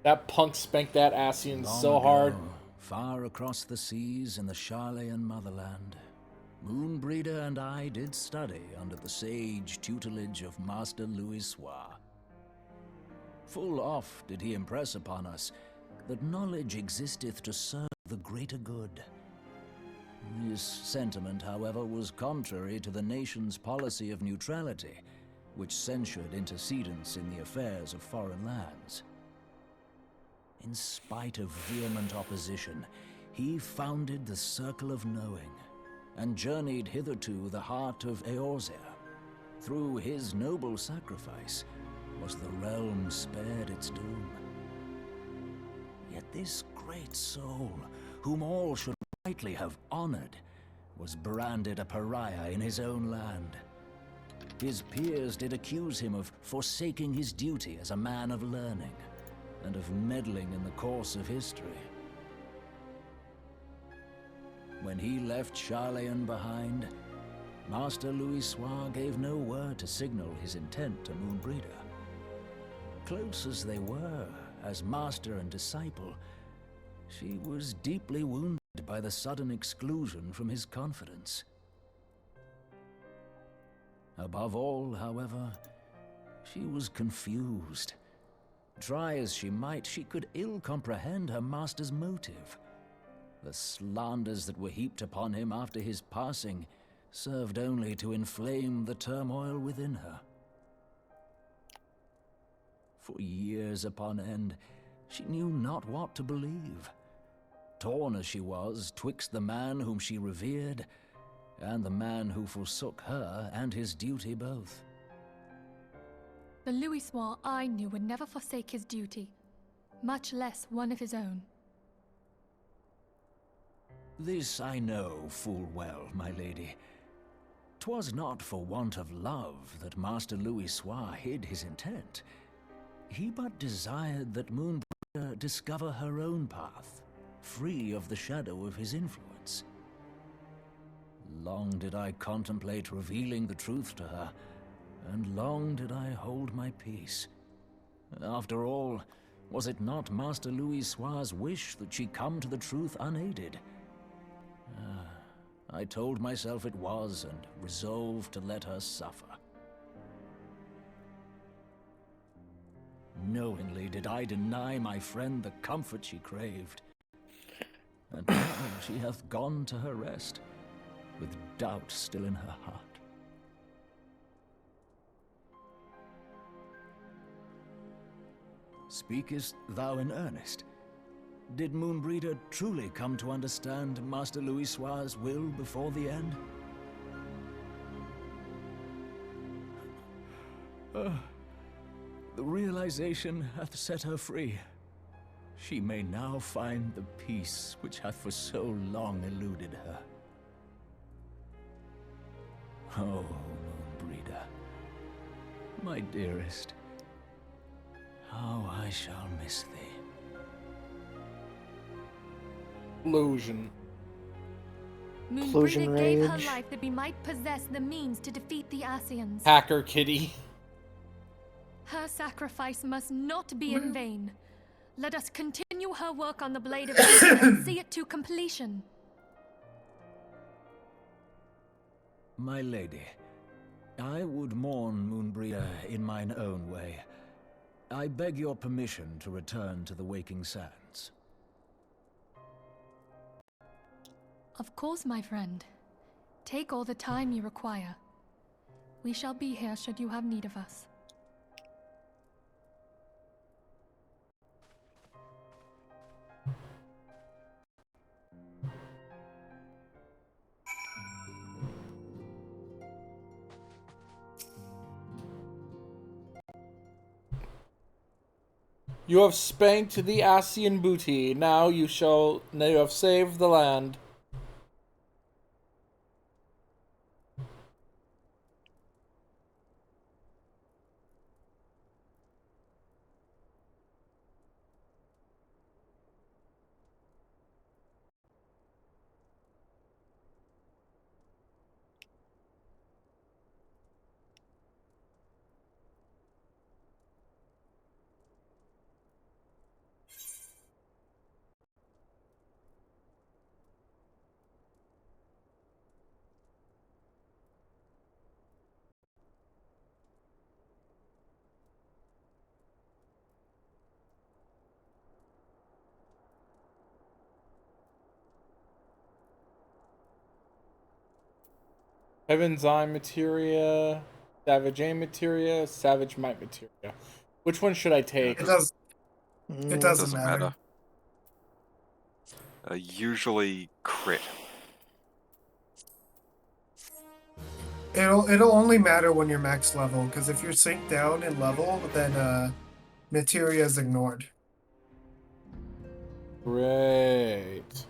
That punk spanked that Ascian Long so hard. ago, far across the seas in the Charlean motherland, Moonbreeder and I did study under the sage tutelage of Master Louisoix. Full oft did he impress upon us that knowledge existeth to serve the greater good. This sentiment, however, was contrary to the nation's policy of neutrality, which censured intercedence in the affairs of foreign lands. In spite of vehement opposition, he founded the Circle of Knowing, and journeyed hitherto the heart of Eorzea. Through his noble sacrifice, was the realm spared its doom. Yet this great soul, whom all should rightly have honored, was branded a pariah in his own land. His peers did accuse him of forsaking his duty as a man of learning, and of meddling in the course of history. When he left Charlayan behind, Master Louisoix gave no word to signal his intent to Moonbreeder. Close as they were, as master and disciple, she was deeply wounded by the sudden exclusion from his confidence. Above all, however, she was confused. Try as she might, she could ill comprehend her master's motive. The slanders that were heaped upon him after his passing served only to inflame the turmoil within her. For years upon end, she knew not what to believe. Torn as she was twixt the man whom she revered and the man who forsook her and his duty both. The Louisoix I knew would never forsake his duty, much less one of his own. This I know full well, my lady. 'Twas not for want of love that Master Louisoix hid his intent. He but desired that Moonbreeder discover her own path, free of the shadow of his influence. Long did I contemplate revealing the truth to her, and long did I hold my peace. After all, was it not Master Louisoix's wish that she come to the truth unaided? I told myself it was, and resolved to let her suffer. Knowingly did I deny my friend the comfort she craved. And now she hath gone to her rest, with doubt still in her heart. Speakest thou in earnest? Did Moonbreeder truly come to understand Master Louisoix's will before the end? The realization hath set her free. She may now find the peace which hath for so long eluded her. Oh, Moonbreeder, my dearest, how I shall miss thee. Illusion. Moonbreeder gave her life that we might possess the means to defeat the Ascians. Hacker kitty. Her sacrifice must not be in vain. Let us continue her work on the Blade of Ascian and see it to completion. My lady, I would mourn Moonbreeder in mine own way. I beg your permission to return to the Waking Sands. Of course, my friend. Take all the time you require. We shall be here should you have need of us. You have spanked the Ascian booty. Now you have saved the land. Heaven's Eye materia, Savage Aim materia, Savage Might materia. Which one should I take? It doesn't matter. Usually crit. It'll only matter when you're max level, because if you're synced down in level, then materia is ignored. Great.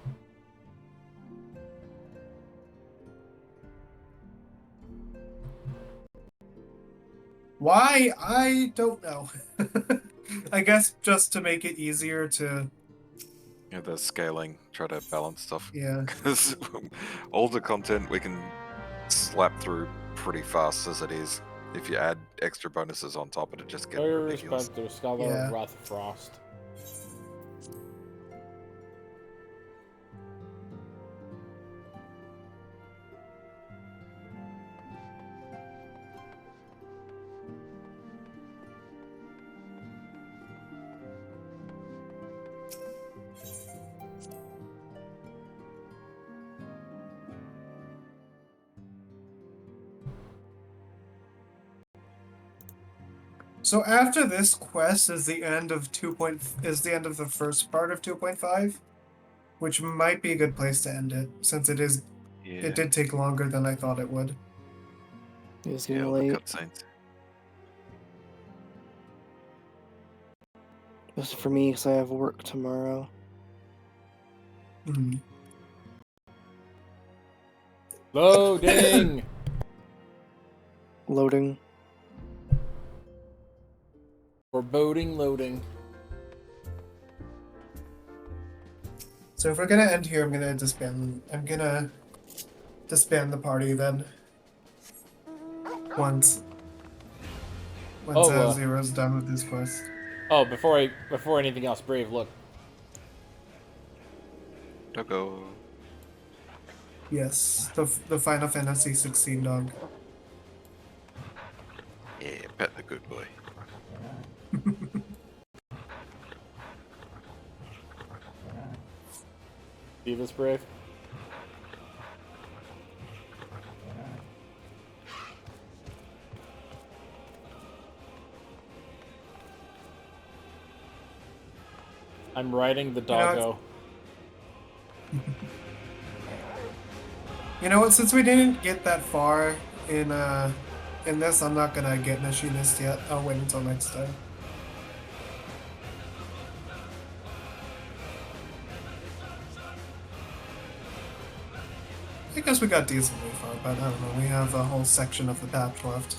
Why? I don't know. I guess just to make it easier to... Yeah, the scaling, try to balance stuff. Yeah. Because all the content we can slap through pretty fast as it is. If you add extra bonuses on top, it'll just get ridiculous. Respect to Scholar Yeah. of Wrath of Frost. So after this quest is the end of the first part of 2.5, which might be a good place to end it, since it did take longer than I thought it would. It's getting late. Cutscenes. This is for me because I have work tomorrow. Mm. Loading! Loading. Foreboding loading. So if we're gonna end here, I'm gonna disband the party then. Once Zero's done with this quest. Oh, before anything else, Brave, look. Doggo. Yes, the Final Fantasy 16 dog. Yeah, pet the good boy. See this, Brave? I'm riding the doggo. You know what? Since we didn't get that far in this, I'm not gonna get Machinist yet. I'll wait until next time. I guess we got decently far, but I don't know. We have a whole section of the patch left.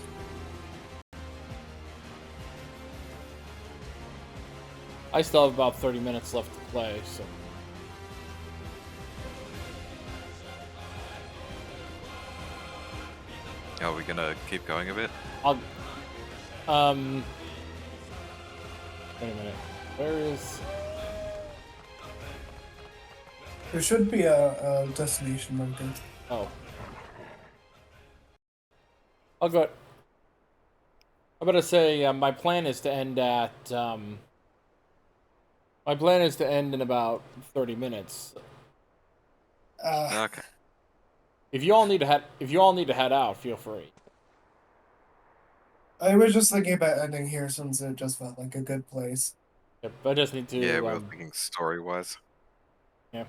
I still have about 30 minutes left to play, so. Are we gonna keep going a bit? Wait a minute. Where is... There should be a destination marker. Oh. I'll go... I'm gonna say, my plan is to end at, my plan is to end in about 30 minutes. Okay. If you all need to head out, feel free. I was just thinking about ending here since it just felt like a good place. Yep, I just need to... Yeah, we were thinking story-wise. Yeah.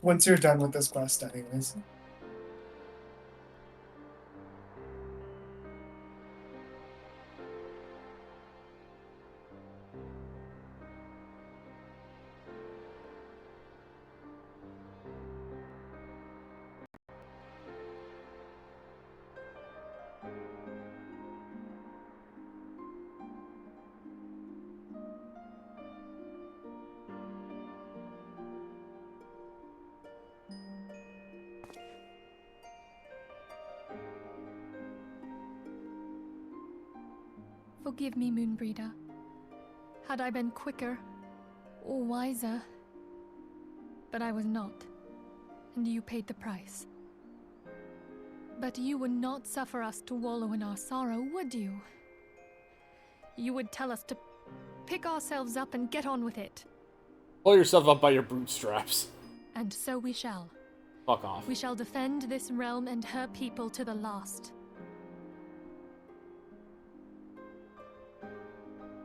Once you're done with this quest anyways. Forgive me, Moonbreeder. Had I been quicker or wiser, but I was not, and you paid the price. But you would not suffer us to wallow in our sorrow, would you? You would tell us to pick ourselves up and get on with it. Pull yourself up by your bootstraps. And so we shall. Fuck off. We shall defend this realm and her people to the last.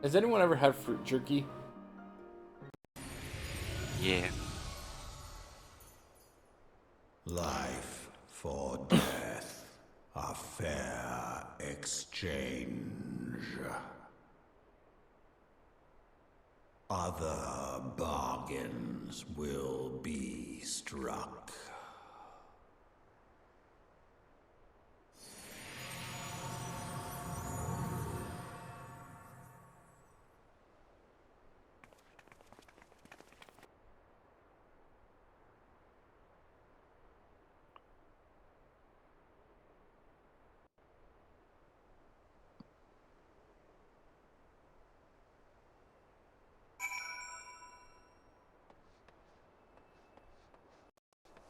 Has anyone ever had fruit jerky? Yeah. Life for death, a fair exchange. Other bargains will be struck.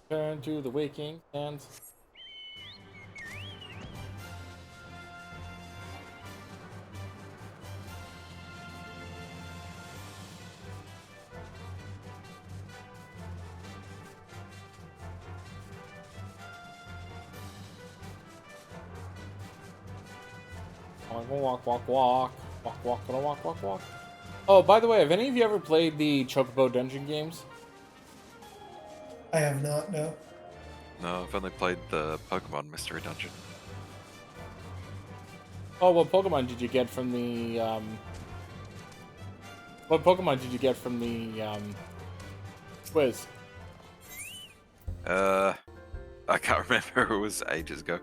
Turn to the waking and walk. Oh, by the way, have any of you ever played the Chocobo Dungeon games? I have not, no. No, I've only played the Pokemon Mystery Dungeon. Oh, what Pokemon did you get from the What Pokemon did you get from the quiz? I can't remember. It was ages ago.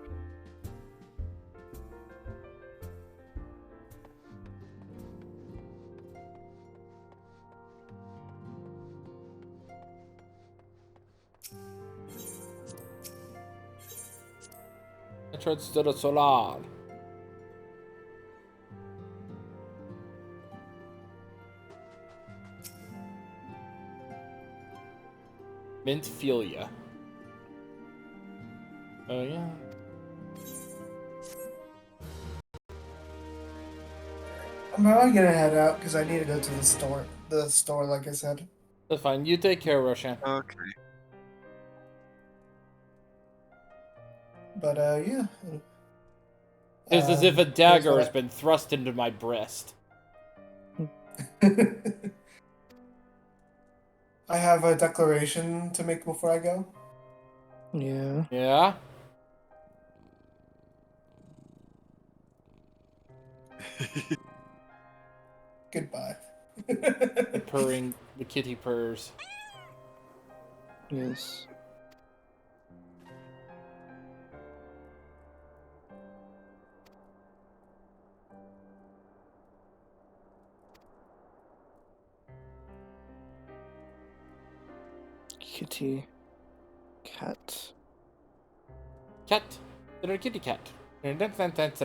Entrance to the Solar. Mintphilia. Oh yeah. I'm probably gonna head out because I need to go to the store. The store, like I said. That's fine. You take care, Roshan. Okay. But yeah. It's as if a dagger has been thrust into my breast. I have a declaration to make before I go. Yeah. Yeah? Goodbye. The purring, the kitty purrs. Yes. Kitty. Cat. Cat. Little kitty cat. Dance. Dance,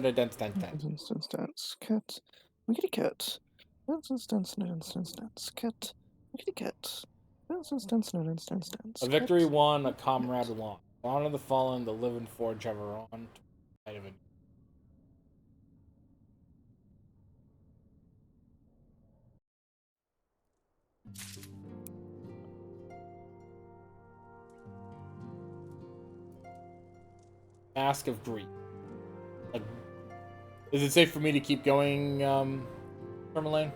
cat. Kitty cat. Dance. Cat. Kitty cat. Dance. A victory won, a comrade won. Honor the fallen, the living forge ever on. Mask of Grief. Is it safe for me to keep going, Tourmaline?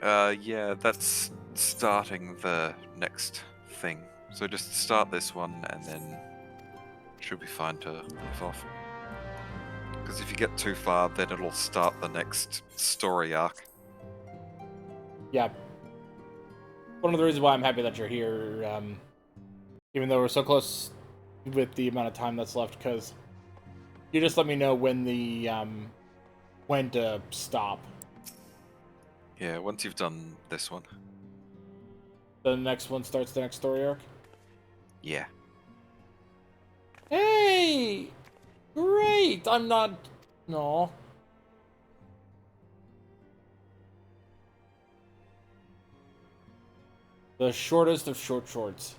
Yeah, that's starting the next thing. So just start this one and then should be fine to leave off. Because if you get too far, then it'll start the next story arc. Yeah. One of the reasons why I'm happy that you're here, even though we're so close with the amount of time that's left, because you just let me know when the when to stop. Yeah, once you've done this one. The next one starts the next story arc. Yeah. Hey, great! I'm not. No. The shortest of short shorts.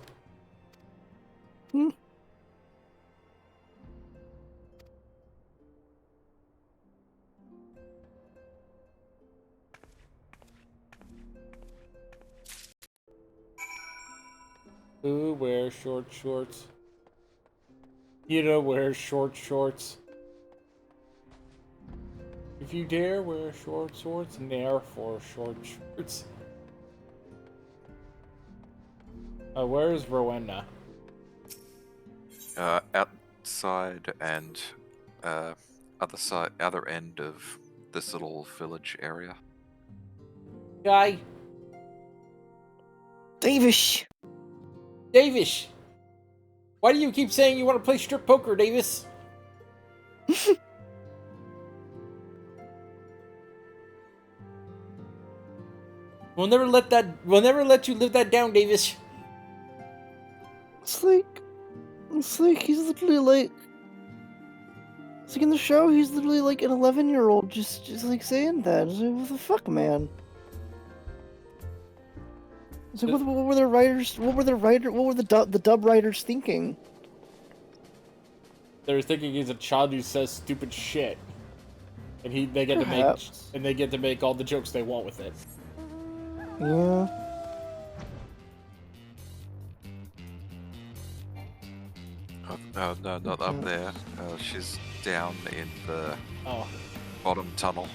Who wears short shorts? Ida wears short shorts. If you dare wear short shorts, nair for short shorts. Where's Rowena? Outside and other end of this little village area. Guy. Davis. Davis. Why do you keep saying you want to play strip poker, Davis? We'll never let you live that down, Davis. It's like he's literally like, it's like in the show, he's literally like an 11-year-old just like saying that. It's like, what the fuck, man? It's like, what were the writers? What were the dub writers thinking? They're thinking he's a child who says stupid shit, and they get to make all the jokes they want with it. Yeah. No, not up there. She's down in the bottom tunnel.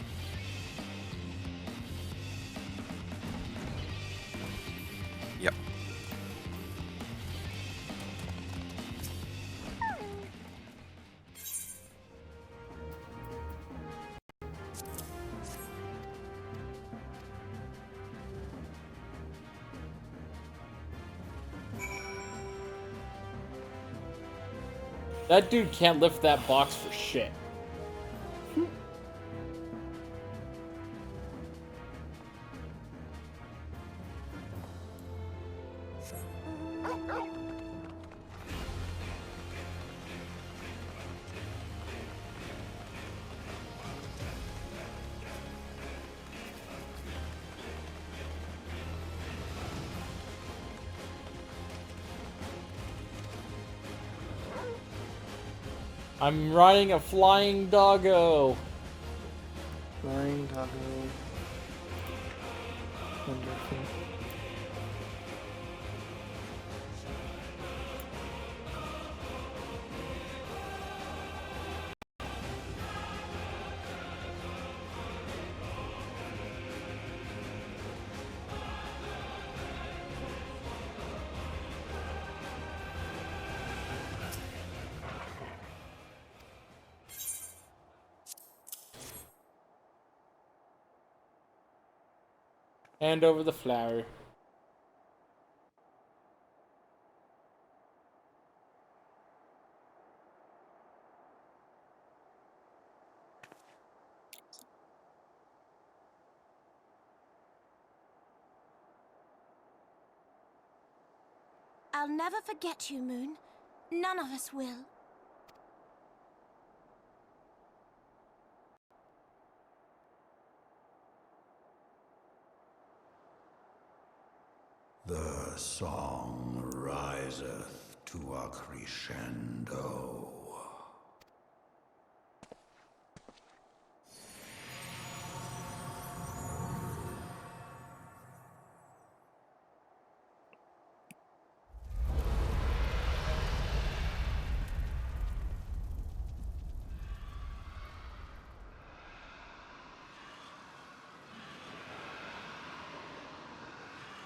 Yep. That dude can't lift that box for shit. I'm riding a flying doggo. Flying doggo. Wonderful. Hand over the flower. I'll never forget you, Moon. None of us will. The song riseth to a crescendo.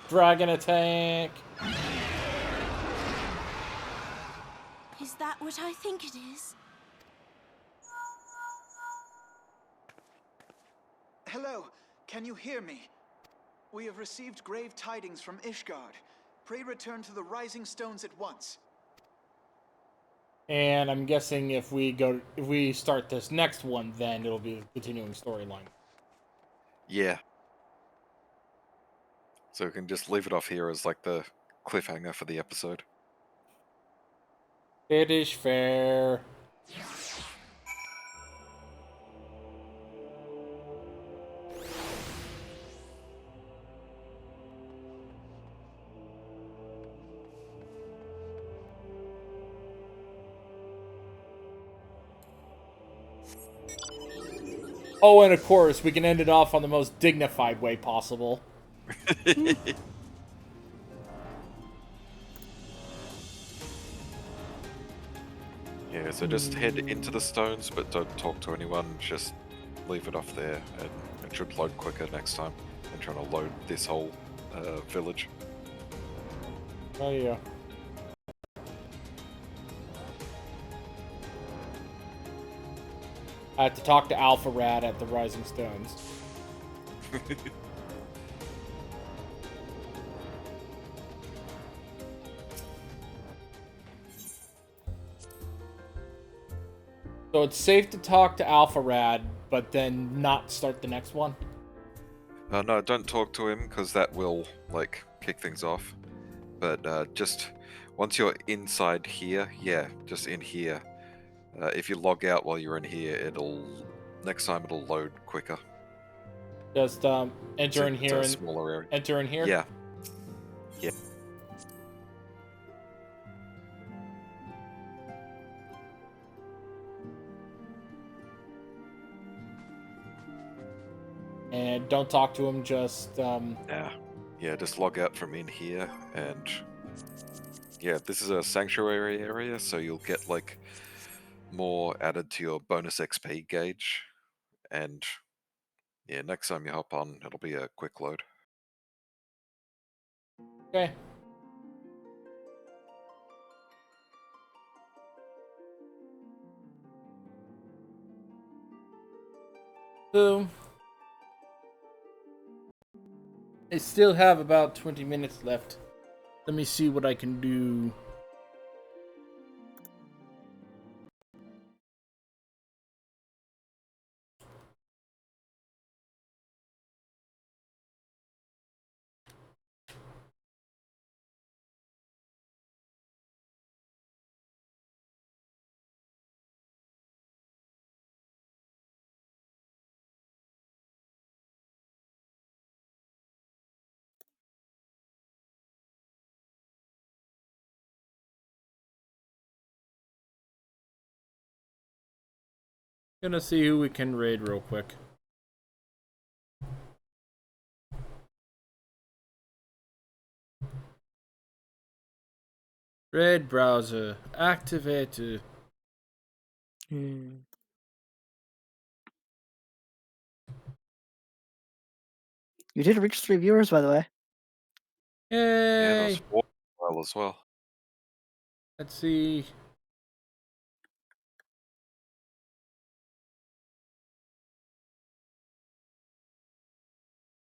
Dragon attack! Is that what I think it is? Hello, can you hear me? We have received grave tidings from Ishgard. Pray return to the Rising Stones at once. And I'm guessing if we start this next one, then it'll be a continuing storyline. Yeah. So we can just leave it off here as like the cliffhanger for the episode. It is fair. Oh, and of course, we can end it off on the most dignified way possible. Yeah, so just head into the stones, but don't talk to anyone. Just leave it off there, and it should load quicker next time than trying to load this whole village. Oh yeah. I have to talk to Alpha Rad at the Rising Stones. So it's safe to talk to Alpha Rad, but then not start the next one? No, don't talk to him, because that will, like, kick things off. But just once you're inside here, yeah, just in here. If you log out while you're in here, next time it'll load quicker. Just enter in here it's a and smaller area. enter in here? Yeah. Yeah. And don't talk to him, just Yeah, just log out from in here, and yeah, this is a sanctuary area, so you'll get like more added to your bonus XP gauge, and yeah, next time you hop on, it'll be a quick load. Okay. So I still have about 20 minutes left. Let me see what I can do. Gonna see who we can raid real quick. Raid browser activated. You did reach 3 viewers, by the way. Yay! Yeah, that was 4 well as well. Let's see.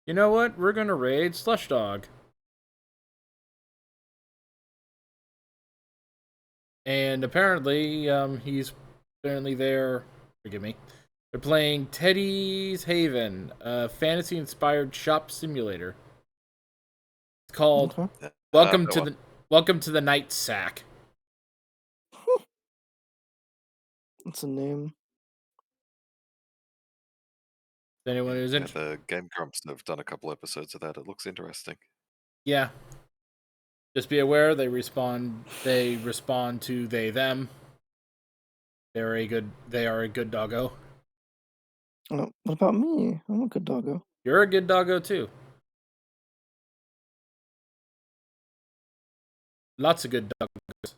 You know what? We're gonna raid Slush Dog. And apparently, he's apparently there. Forgive me. They're playing Teddy's Haven, a fantasy-inspired shop simulator. It's called Welcome to the Night Sack. That's a name. Anyone who's Yeah, interested? the Game Grumps have done a couple episodes of that. It looks interesting. Yeah. Just be aware they respond to they them. They are a good doggo. Oh, what about me? I'm a good doggo. You're a good doggo too. Lots of good doggos.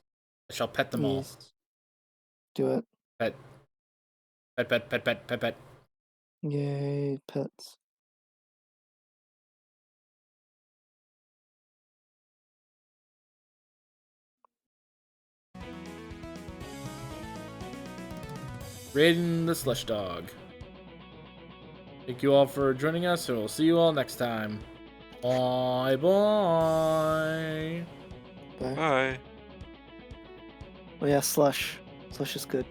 I shall pet them all. Yes. Do it. Pet. Pet, pet, pet, pet, pet, pet. Yay, pets. Raiding the Slush Dog. Thank you all for joining us, and we'll see you all next time. Bye bye. Bye. Bye. Oh yeah, Slush. Slush is good.